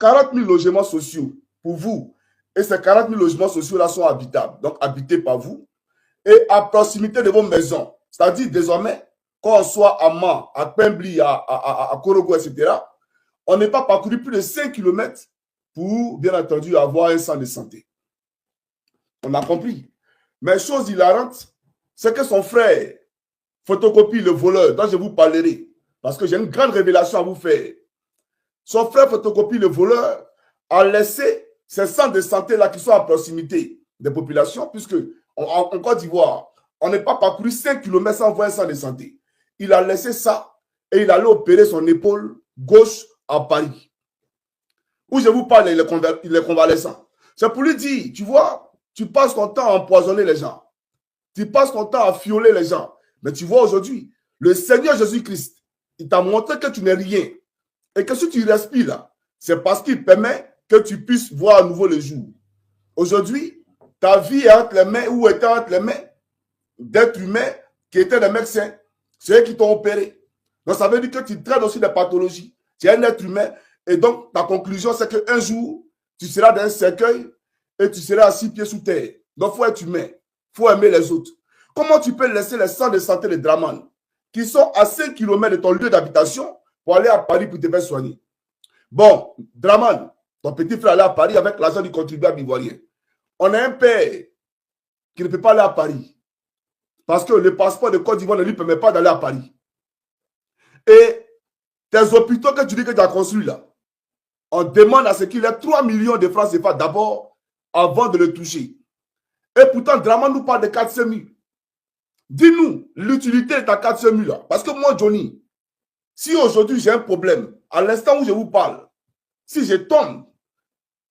40 000 logements sociaux pour vous. Et ces 40 000 logements sociaux-là sont habitables, donc habités par vous. Et à proximité de vos maisons. C'est-à-dire, désormais, quand on soit à Man, à Pembli, à Korogo, etc., on n'est pas parcouru plus de 5 km pour, bien entendu, avoir un centre de santé. On a compris. Mais chose hilarante, c'est que son frère photocopie le voleur, dont je vous parlerai, parce que j'ai une grande révélation à vous faire. Son frère photocopie le voleur, a laissé ces centres de santé-là qui sont à proximité des populations, puisque en Côte d'Ivoire, on n'est pas parcouru 5 km sans voir un centre de santé. Il a laissé ça et il allait opérer son épaule gauche à Paris. Où je vous parle, il est convalescent. C'est pour lui dire, tu vois, tu passes ton temps à empoisonner les gens. Tu passes ton temps à fioler les gens. Mais tu vois aujourd'hui, le Seigneur Jésus-Christ, il t'a montré que tu n'es rien. Et que si tu respires là, c'est parce qu'il permet que tu puisses voir à nouveau le jour. Aujourd'hui, ta vie est entre les mains ou était entre les mains d'êtres humains qui étaient des médecins. C'est eux qui t'ont opéré. Donc ça veut dire que tu traites aussi des pathologies. Tu es un être humain. Et donc ta conclusion, c'est qu'un jour, tu seras dans un cercueil et tu seras à 6 pieds sous terre. Donc il faut être humain. Il faut aimer les autres. Comment tu peux laisser les centres de santé de Draman, qui sont à 5 km de ton lieu d'habitation, pour aller à Paris pour te faire soigner? Bon, Draman, ton petit frère allait à Paris avec l'argent du contribuable ivoirien. On a un père qui ne peut pas aller à Paris parce que le passeport de Côte d'Ivoire ne lui permet pas d'aller à Paris. Et tes hôpitaux que tu dis que tu as construits là, on demande à ce qu'il ait 3 millions de francs CFA d'abord avant de le toucher. Et pourtant, Draman nous parle de 400 000. Dis-nous l'utilité de ta 400 000 là. Parce que moi, Johnny, si aujourd'hui j'ai un problème, à l'instant où je vous parle, si je tombe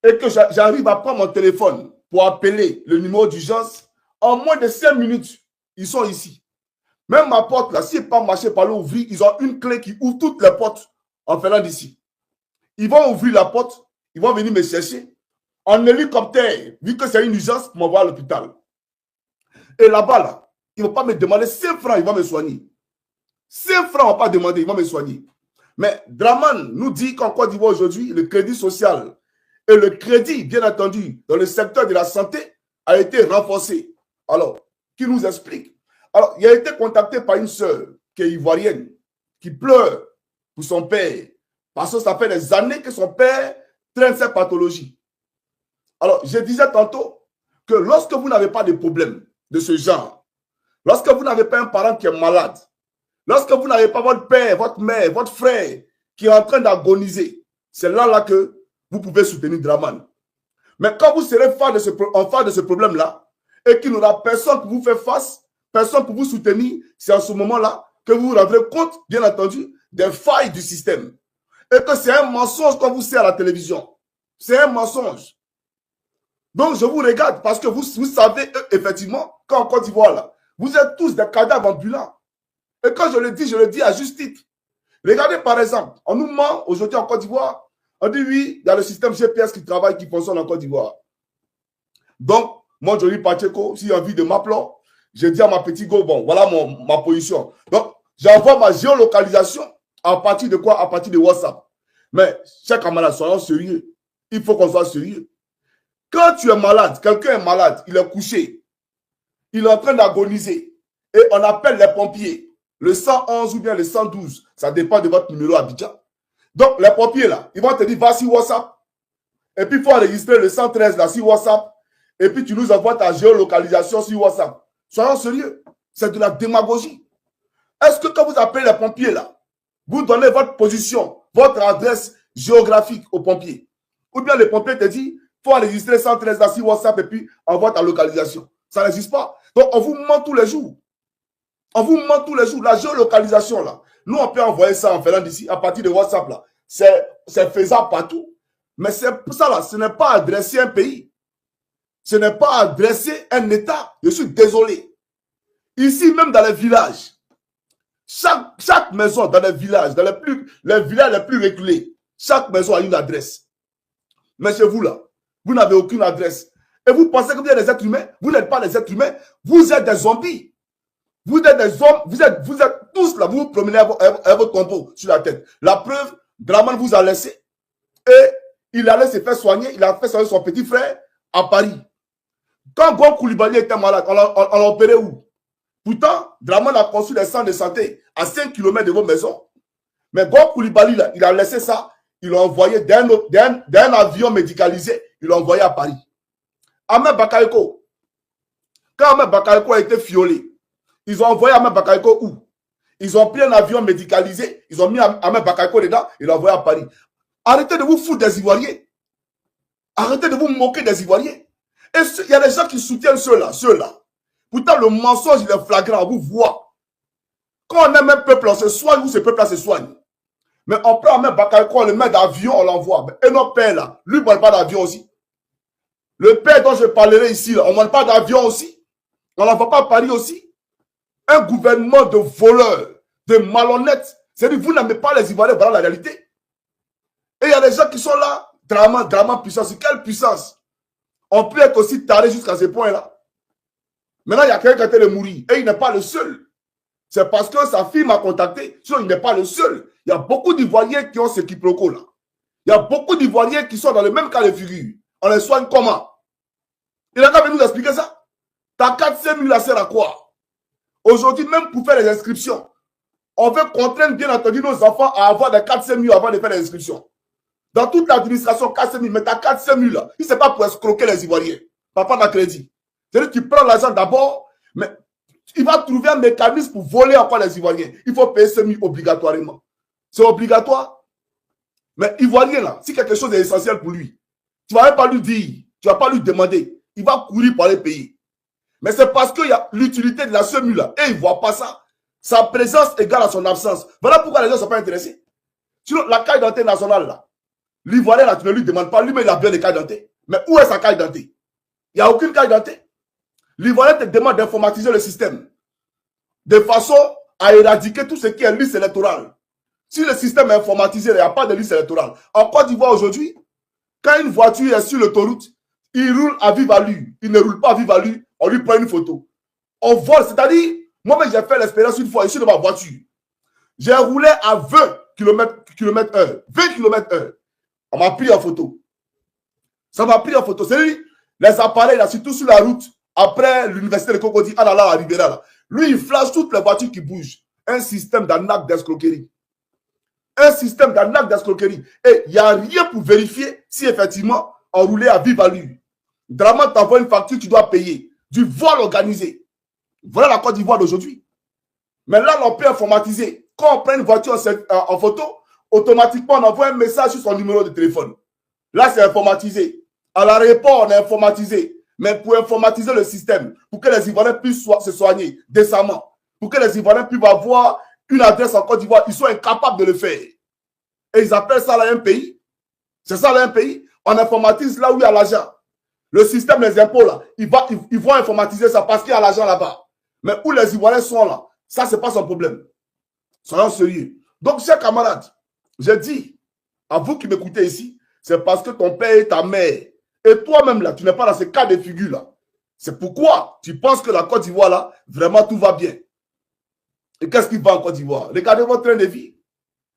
et que j'arrive à prendre mon téléphone pour appeler le numéro d'urgence, en moins de 5 minutes, ils sont ici. Même ma porte là, si je n'ai pas marché par l'ouvrir, ils ont une clé qui ouvre toutes les portes en venant d'ici. Ils vont ouvrir la porte, ils vont venir me chercher en hélicoptère, vu que c'est une urgence pour m'envoyer à l'hôpital. Et là-bas, là, ils ne vont pas me demander 5 francs, ils vont me soigner. 5 francs, ils ne vont pas demander, ils vont me soigner. Mais Draman nous dit qu'en Côte d'Ivoire aujourd'hui, le crédit social et le crédit, bien entendu, dans le secteur de la santé a été renforcé. Alors, qui nous explique? Alors, il a été contacté par une sœur qui est ivoirienne, qui pleure pour son père, parce que ça fait des années que son père traîne cette pathologie. Alors, je disais tantôt que lorsque vous n'avez pas de problème de ce genre, lorsque vous n'avez pas un parent qui est malade, lorsque vous n'avez pas votre père, votre mère, votre frère qui est en train d'agoniser, c'est là que vous pouvez soutenir Draman. Mais quand vous serez en face de ce problème-là et qu'il n'y aura personne pour vous faire face, personne pour vous soutenir, c'est à ce moment-là que vous vous rendrez compte, bien entendu, des failles du système. Et que c'est un mensonge qu'on vous sert à la télévision. C'est un mensonge. Donc, je vous regarde parce que vous savez, effectivement, qu'en Côte d'Ivoire, là, vous êtes tous des cadavres ambulants. Et quand je le dis à juste titre. Regardez, par exemple, on nous ment aujourd'hui en Côte d'Ivoire. On dit oui, il y a le système GPS qui travaille, qui fonctionne en Côte d'Ivoire. Donc, moi, Johnny Pacheco, s'il y a envie de m'appeler, je dis à ma petite go, bon, voilà ma position. Donc, j'envoie ma géolocalisation à partir de quoi? À partir de WhatsApp. Mais, chers camarades, soyons sérieux. Il faut qu'on soit sérieux. Quand tu es malade, quelqu'un est malade, il est couché, il est en train d'agoniser, et on appelle les pompiers, le 111 ou bien le 112, ça dépend de votre numéro Abidjan. Donc, les pompiers là, ils vont te dire, va sur WhatsApp, et puis il faut enregistrer le 113 là sur WhatsApp, et puis tu nous envoies ta géolocalisation sur WhatsApp. Soyons sérieux, c'est de la démagogie. Est-ce que quand vous appelez les pompiers là, vous donnez votre position, votre adresse géographique aux pompiers, ou bien les pompiers te disent, il faut enregistrer 113 là sur WhatsApp et puis envoie ta localisation. Ça n'existe pas. Donc, on vous ment tous les jours. On vous ment tous les jours. La géolocalisation, là, nous, on peut envoyer ça en venant d'ici, à partir de WhatsApp, là. C'est faisable partout. Mais ça, là, ce n'est pas adresser un pays. Ce n'est pas adresser un État. Je suis désolé. Ici, même dans les villages, chaque maison dans les villages, dans les villages les plus reculés, chaque maison a une adresse. Mais chez vous, là, vous n'avez aucune adresse. Et vous pensez que vous êtes des êtres humains? Vous n'êtes pas des êtres humains. Vous êtes des zombies. Vous êtes des hommes. Vous êtes tous là. Vous vous promenez avec votre tombeau sur la tête. La preuve, Draman vous a laissé. Et Il allait se faire soigner, il a fait soigner son petit frère à Paris. Quand Gon Koulibaly était malade, on l'a opéré où? Pourtant, Draman a construit des centres de santé à 5 km de vos maisons. Mais Gon Koulibaly, là, il a laissé ça, il l'a envoyé d'un avion médicalisé, il l'a envoyé à Paris. Ahmed Bakayoko, quand Ahmed Bakayoko a été violé, ils ont envoyé Ahmed Bakayoko où? Ils ont pris un avion médicalisé, ils ont mis Ahmed Bakayoko dedans, ils l'ont envoyé à Paris. Arrêtez de vous foutre des Ivoiriens. Arrêtez de vous moquer des Ivoiriens. Et il y a des gens qui soutiennent ceux-là. Pourtant, le mensonge, il est flagrant, on vous voit. Quand on aime un peuple, on se soigne, ou ce peuple-là se soigne. Mais on prend Ahmed Bakayoko, on le met d'avion, on l'envoie. Et notre père, là, lui, il ne parle pas d'avion aussi. Le père dont je parlerai ici, là, on ne parle pas d'avion aussi. On ne l'envoie pas à Paris aussi. Un gouvernement de voleurs, de malhonnêtes. C'est-à-dire, vous n'aimez pas les Ivoiriens, voilà la réalité. Et il y a des gens qui sont là, drama, puissance. Quelle puissance? On peut être aussi taré jusqu'à ce point-là. Maintenant, il y a quelqu'un qui a été de mourir. Et il n'est pas le seul. C'est parce que sa fille m'a contacté. Sinon, il n'est pas le seul. Il y a beaucoup d'Ivoiriens qui ont ce quiproquo là. Il y a beaucoup d'Ivoiriens qui sont dans le même cas de figure. On les soigne comment? Il a qu'à venir nous expliquer ça. Ta 400 000 là sert à quoi? Aujourd'hui, même pour faire les inscriptions, on veut contraindre bien entendu nos enfants à avoir des 400 000 avant de faire les inscriptions. Dans toute l'administration, 400 000, mais t'as 400 000 là. Il ne sait pas pour escroquer les Ivoiriens. Papa n'a crédit. C'est-à-dire que tu prends l'argent d'abord, mais il va trouver un mécanisme pour voler encore les Ivoiriens. Il faut payer 5 000 obligatoirement. C'est obligatoire. Mais Ivoirien là, si quelque chose est essentiel pour lui, tu ne vas même pas lui dire, tu ne vas pas lui demander. Il va courir pour aller payer. Mais c'est parce qu'il y a l'utilité de la SEMU là. Et il ne voit pas ça. Sa présence égale à son absence. Voilà pourquoi les gens ne sont pas intéressés. Sinon, la carte d'identité nationale là, l'Ivoirien là, tu ne lui demandes pas. Lui-même, il a bien les cartes d'identité. Mais où est sa carte d'identité? Il n'y a aucune carte d'identité. L'Ivoirien te demande d'informatiser le système de façon à éradiquer tout ce qui est liste électorale. Si le système est informatisé, il n'y a pas de liste électorale. En Côte d'Ivoire aujourd'hui, quand une voiture est sur l'autoroute, il roule à vive allure. Il ne roule pas à vive allure, on lui prend une photo. On vole, c'est-à-dire, moi-même j'ai fait l'expérience une fois ici de ma voiture. J'ai roulé à 20 km/h. 20 km/h. On m'a pris en photo. Ça m'a pris en photo. C'est-à-dire, les appareils, là, surtout sur la route, après l'université de Cocody, à Ribera, là. Lui, il flash toutes les voitures qui bougent. Un système d'arnaque d'escroquerie. Un système d'arnaque d'escroquerie. Et il n'y a rien pour vérifier si effectivement on roulait à vive allure. Draman t'envoie une facture, tu dois payer. Du vol organisé. Voilà la Côte d'Ivoire d'aujourd'hui. Mais là, on peut informatiser. Quand on prend une voiture en photo, automatiquement, on envoie un message sur son numéro de téléphone. Là, c'est informatisé. À l'aéroport, on est informatisé. Mais pour informatiser le système, pour que les Ivoiriens puissent se soigner décemment, pour que les Ivoiriens puissent avoir une adresse en Côte d'Ivoire, ils sont incapables de le faire. Et ils appellent ça là un pays. C'est ça là un pays. On informatise là où il y a l'argent. Le système des impôts là, ils vont informatiser ça parce qu'il y a l'argent là-bas. Mais où les Ivoiriens sont là, ça c'est pas son problème. Soyons sérieux. Donc, chers camarades, j'ai dit, à vous qui m'écoutez ici, c'est parce que ton père et ta mère, et toi-même là, tu n'es pas dans ce cas de figure là. C'est pourquoi tu penses que la Côte d'Ivoire là, vraiment tout va bien. Et qu'est-ce qui va en Côte d'Ivoire? Regardez votre train de vie.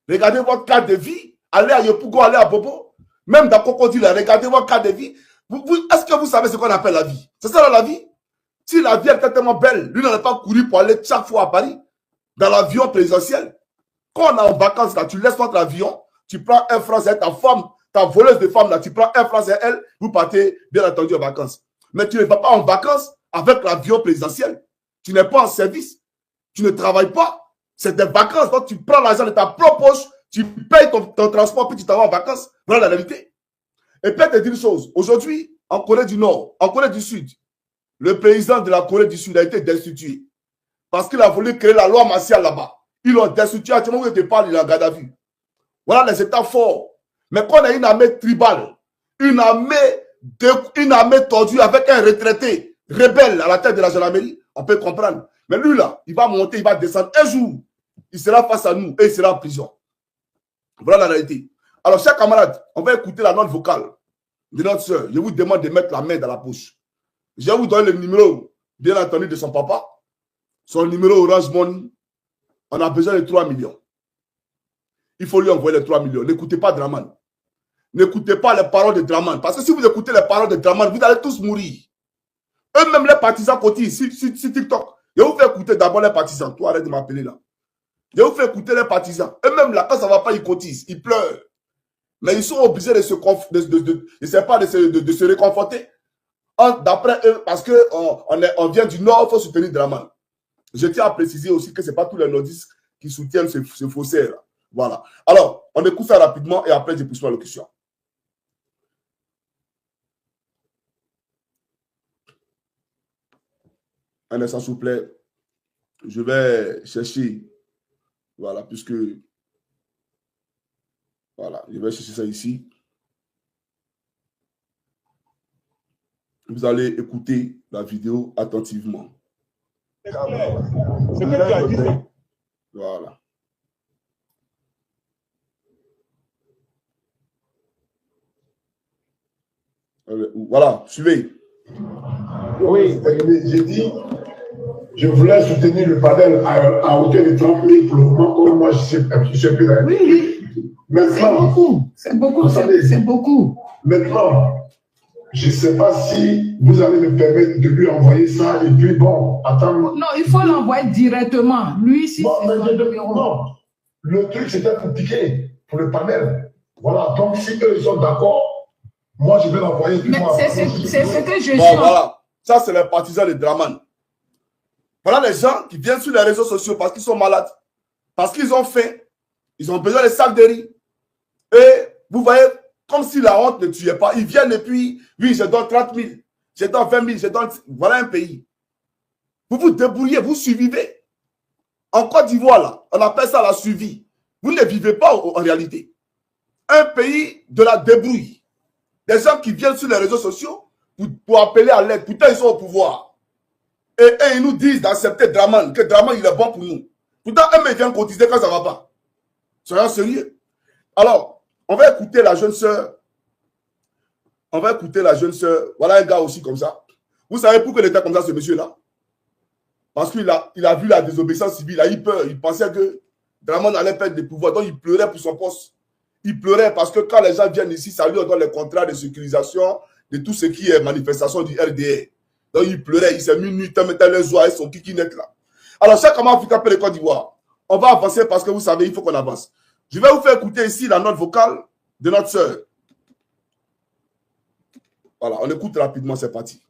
Regardez votre carte de vie. Allez à Yopougo, allez à Bobo. Même dans Cocody là, regardez votre carte de vie. Est-ce que vous savez ce qu'on appelle la vie? C'est ça la vie? Si la vie est tellement belle, lui n'allait pas courir pour aller chaque fois à Paris, dans l'avion présidentiel. Quand on est en vacances là, tu laisses votre avion, tu prends un franc, c'est ta femme, ta voleuse de femme là, tu prends un franc, c'est elle, vous partez bien entendu en vacances. Mais tu ne vas pas en vacances avec l'avion présidentiel. Tu n'es pas en service. Tu ne travailles pas. C'est des vacances. Donc tu prends l'argent de ta propre poche, tu payes ton transport, puis tu t'en vas en vacances. Voilà la réalité. Et peut-être te dire une chose. Aujourd'hui, en Corée du Nord, en Corée du Sud, le président de la Corée du Sud a été destitué. Parce qu'il a voulu créer la loi martiale là-bas. Ils l'ont destitué. Actuellement, où il te parle, il est en garde à vue. Voilà les États forts. Mais quand on a une armée tribale, une armée tordue avec un retraité rebelle à la tête de la gendarmerie, on peut comprendre. Mais lui là, il va monter, il va descendre. Un jour, il sera face à nous et il sera en prison. Voilà la réalité. Alors, chers camarades, on va écouter la note vocale de notre soeur. Je vous demande de mettre la main dans la poche. Je vais vous donner le numéro, bien entendu, de son papa. Son numéro Orange Money. On a besoin de 3 millions. Il faut lui envoyer les 3 millions. N'écoutez pas Draman. N'écoutez pas les paroles de Draman. Parce que si vous écoutez les paroles de Draman, vous allez tous mourir. Eux-mêmes, les partisans cotisent sur TikTok. Je vous fais écouter d'abord les partisans. Toi, arrête de m'appeler là. Je vous fais écouter les partisans. Eux-mêmes, là, quand ça ne va pas, ils cotisent. Ils pleurent. Mais ils sont obligés de se réconforter. D'après eux, parce qu'on vient du Nord, il faut soutenir Draman. Je tiens à préciser aussi que ce n'est pas tous les nordistes qui soutiennent ce faussaire. Voilà. Alors, on écoute ça rapidement et après, je poursuis la locution. Un instant, s'il vous plaît. Je vais chercher. Voilà, puisque. Voilà, je vais chercher ça ici. Vous allez écouter la vidéo attentivement. C'est que tu as dit ça. Voilà. Voilà, suivez. Oui, j'ai dit, je voulais soutenir le panel à hauteur de 30 000 pour le moment, comme moi je sais plus. Oui, maintenant, c'est beaucoup, c'est beaucoup. Maintenant, je ne sais pas si vous allez me permettre de lui envoyer ça et puis bon, attends. Non, il faut l'envoyer directement. Lui, si non, non, le truc c'était pour piquer, pour le panel. Voilà, donc si eux ils sont d'accord, moi je vais l'envoyer. Mais c'est ce que je bon, voilà, ça c'est les partisans de Draman. Voilà les gens qui viennent sur les réseaux sociaux parce qu'ils sont malades, parce qu'ils ont faim, ils ont besoin de sacs de riz. Et vous voyez, comme si la honte ne tuait pas, ils viennent et puis, oui, je donne 30 000, je donne 20 000, je donne... Voilà un pays. Vous vous débrouillez, vous survivez. En Côte d'Ivoire, là, on appelle ça la survie. Vous ne vivez pas en réalité. Un pays de la débrouille. Des gens qui viennent sur les réseaux sociaux pour appeler à l'aide. Pourtant, ils sont au pouvoir. Et ils nous disent d'accepter Draman, que Draman, il est bon pour nous. Pourtant, eux, ils viennent cotiser quand ça ne va pas. Soyons sérieux. Alors, on va écouter la jeune sœur. On va écouter la jeune sœur. Voilà un gars aussi comme ça. Vous savez pourquoi il était comme ça, ce monsieur-là? Parce qu'il a vu la désobéissance civile. Il a eu peur. Il pensait que Draman allait perdre des pouvoirs. Donc, il pleurait pour son poste. Il pleurait parce que quand les gens viennent ici, ça lui donne les contrats de sécurisation de tout ce qui est manifestation du RDR. Donc, il pleurait. Il s'est mis nu, mettait les oies et son kikinette là. Alors, chaque comment Afrique appelle le Côte d'Ivoire. On va avancer parce que vous savez, il faut qu'on avance. Je vais vous faire écouter ici la note vocale de notre sœur. Voilà, on écoute rapidement, c'est parti.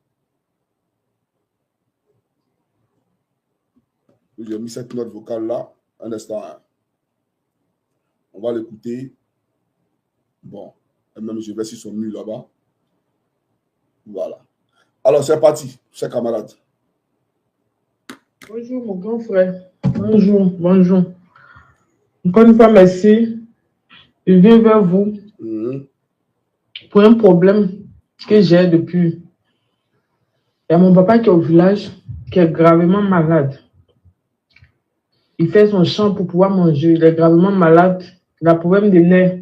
J'ai mis cette note vocale là. Un instant. On va l'écouter. Bon, et même je vais sur son mur là-bas. Voilà. Alors, c'est parti, chers camarades. Bonjour, mon grand frère. Bonjour. Encore une fois, merci. Je viens vers vous pour un problème que j'ai depuis. Il y a mon papa qui est au village, qui est gravement malade. Il fait son champ pour pouvoir manger. Il est gravement malade. Il a problème de nerfs.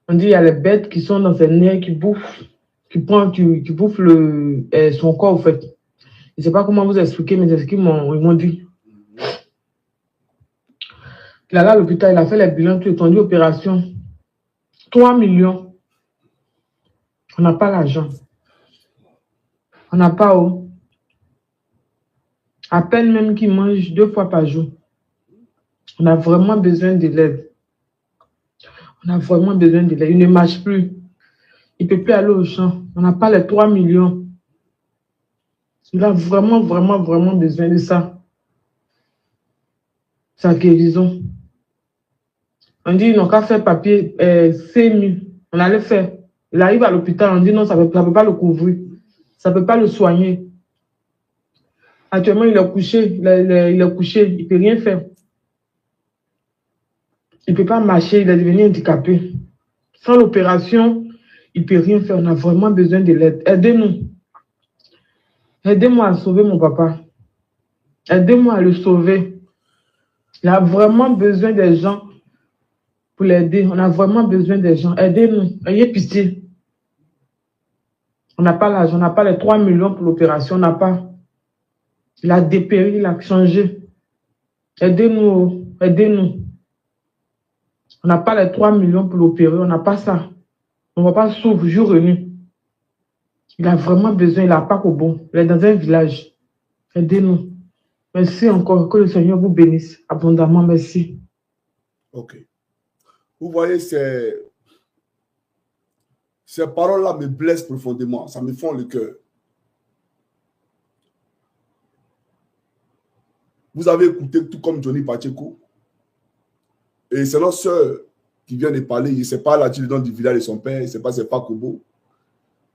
On dit qu'il y a les bêtes qui sont dans ses nerfs, qui bouffent, qui bouffent son corps, en fait. Je ne sais pas comment vous expliquer, mais c'est ce qu'ils m'ont dit. Il est là à l'hôpital, il a fait les bilans, tout étendu, opération. 3 millions. On n'a pas l'argent. On n'a pas eau. À peine même qu'il mange 2 fois par jour. On a vraiment besoin de l'aide. On a vraiment besoin de l'aide. Il ne marche plus. Il ne peut plus aller au champ. On n'a pas les 3 millions. Il a vraiment besoin de ça. Sa guérison. On dit, ils n'ont qu'à faire papier CMU. On allait faire. Il arrive à l'hôpital, on dit non, ça ne peut pas le couvrir. Ça ne peut pas le soigner. Actuellement, il est couché. Il ne peut rien faire. Il ne peut pas marcher, il est devenu handicapé. Sans l'opération, il ne peut rien faire. On a vraiment besoin de l'aide. Aidez-nous. Aidez-moi à sauver mon papa. Aidez-moi à le sauver. Il a vraiment besoin des gens pour l'aider. On a vraiment besoin des gens. Aidez-nous. Ayez pitié. On n'a pas l'argent. On n'a pas les 3 millions pour l'opération. On n'a pas. Il a dépéri, il a changé. Aidez-nous. Aidez-nous. On n'a pas les 3 millions pour l'opérer, on n'a pas ça. Mon papa souffre jour et nuit. Il a vraiment besoin, il n'a pas qu'au bon. Il est dans un village. Aidez-nous. Merci encore, que le Seigneur vous bénisse abondamment, merci. Ok. Vous voyez, ces paroles-là me blessent profondément, ça me fend le cœur. Vous avez écouté tout comme Johnny Pacheco. Et c'est notre soeur qui vient de parler. Il ne sait pas là, le nom du village de son père. Il ne sait pas c'est Fakobo.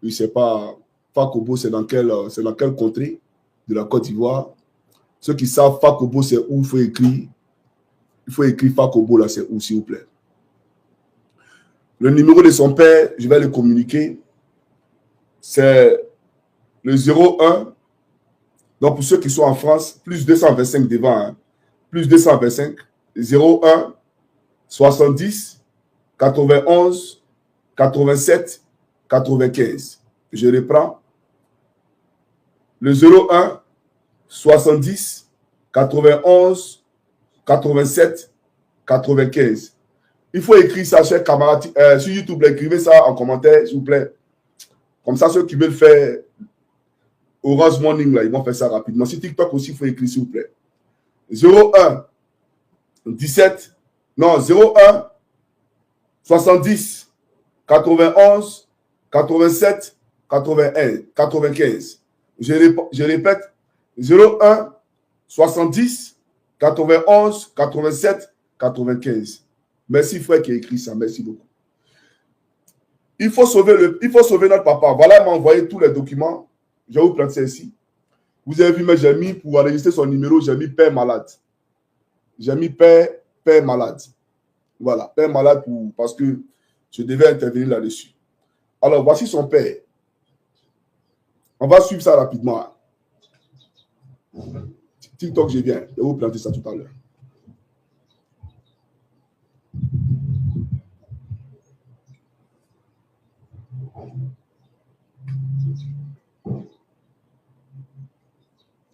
Il ne sait pas Fakobo, c'est dans quelle contrée de la Côte d'Ivoire. Ceux qui savent Fakobo, c'est où il faut écrire. Il faut écrire Fakobo, là, c'est où, s'il vous plaît. Le numéro de son père, je vais le communiquer. C'est le 01. Donc, pour ceux qui sont en France, plus 225 devant. Hein, plus 225. 01 70 91 87 95. Je reprends. Le 01 70 91 87 95. Il faut écrire ça, chers camarades, sur YouTube. Écrivez ça en commentaire, s'il vous plaît. Comme ça, ceux qui veulent faire Orange Morning, là, ils vont faire ça rapidement. Sur TikTok aussi, il faut écrire, s'il vous plaît. 01 17 non, 01 70 91 87 81 95. Je répète, 01 70 91 87 95. Merci, frère, qui a écrit ça. Merci beaucoup. Il faut sauver notre papa. Voilà, il m'a envoyé tous les documents. Je vais vous prendre ça ici. Vous avez vu, mais j'ai mis, pour enregistrer son numéro, j'ai mis père malade. J'ai mis père malade. Voilà, père malade parce que je devais intervenir là-dessus. Alors, voici son père. On va suivre ça rapidement. TikTok, je viens. Je vais vous planter ça tout à l'heure.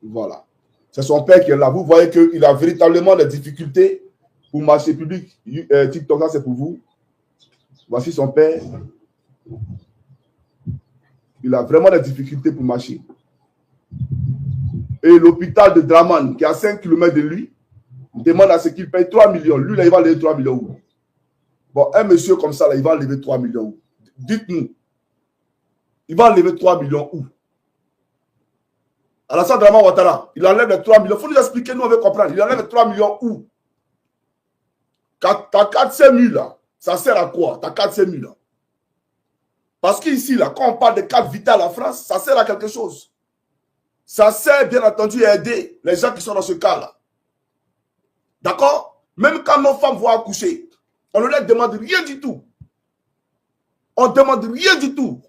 Voilà. C'est son père qui est là. Vous voyez qu'il a véritablement des difficultés pour marcher public. TikTok, ça c'est pour vous. Voici son père. Il a vraiment des difficultés pour marcher. Et l'hôpital de Draman, qui est à 5 km de lui, demande à ce qu'il paye 3 millions. Lui, là, il va lever 3 millions où? Bon, un monsieur comme ça, là, il va lever 3 millions où? Dites-nous. Il va lever 3 millions où? Alassane Draman Ouattara, il enlève les 3 millions. Il faut nous expliquer, nous, on veut comprendre. Il enlève les 3 millions où? Ta 400 000, là, ça sert à quoi? Ta 400 000, là. Parce qu'ici, là, quand on parle de carte vitale en France, ça sert à quelque chose. Ça sert, bien entendu, à aider les gens qui sont dans ce cas-là. D'accord? Même quand nos femmes vont accoucher, on ne leur demande rien du tout. On ne demande rien du tout.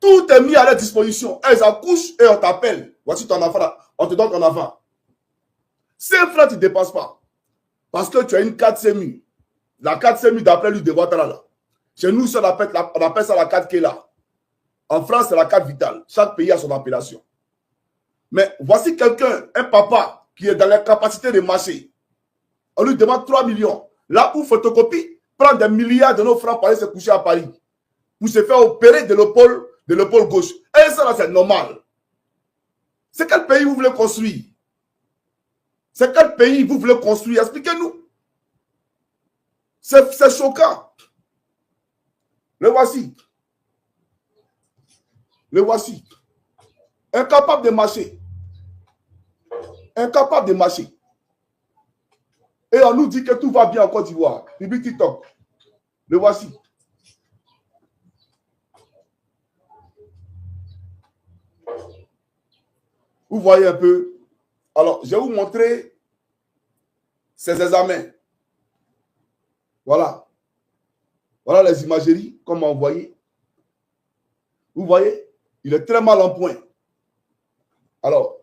Tout est mis à leur disposition. Elles accouchent et on t'appelle. Voici ton enfant là. On te donne ton enfant. 5 francs, tu ne dépenses pas. Parce que tu as une carte SEMI. La carte SEMI d'après lui de Ouattara là. Chez nous, on appelle ça la carte Kela. En France, c'est la carte vitale. Chaque pays a son appellation. Mais voici quelqu'un, un papa, qui est dans la capacité de marcher. On lui demande 3 millions. Là où photocopie, prend des milliards de nos francs pour aller se coucher à Paris. Pour se faire opérer de l'épaule gauche. Et ça, là, c'est normal. C'est quel pays vous voulez construire? C'est quel pays vous voulez construire? Expliquez-nous. C'est choquant. Le voici. Le voici. Incapable de marcher. Incapable de marcher. Et on nous dit que tout va bien en Côte d'Ivoire. Bibi TikTok. Le voici. Vous voyez un peu. Alors, je vais vous montrer ces examens. Voilà. Voilà les imageries qu'on m'a envoyées. Vous voyez, il est très mal en point. Alors,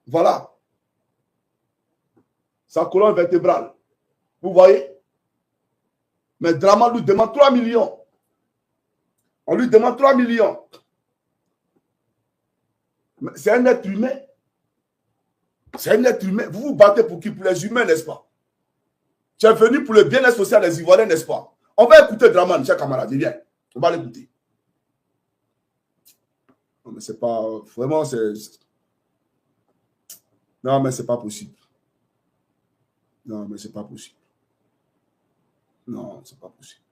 voilà. Sa colonne vertébrale. Vous voyez? Mais Draman lui demande 3 millions. On lui demande 3 millions. C'est un être humain. C'est un être humain. Vous vous battez pour qui? Pour les humains, n'est-ce pas? Tu es venu pour le bien-être social des Ivoiriens, n'est-ce pas? On va écouter Draman, chers camarades, viens. On va l'écouter. Non, mais c'est pas... Vraiment, c'est... Non, mais c'est pas possible. Non, mais c'est pas possible. Non, c'est pas possible.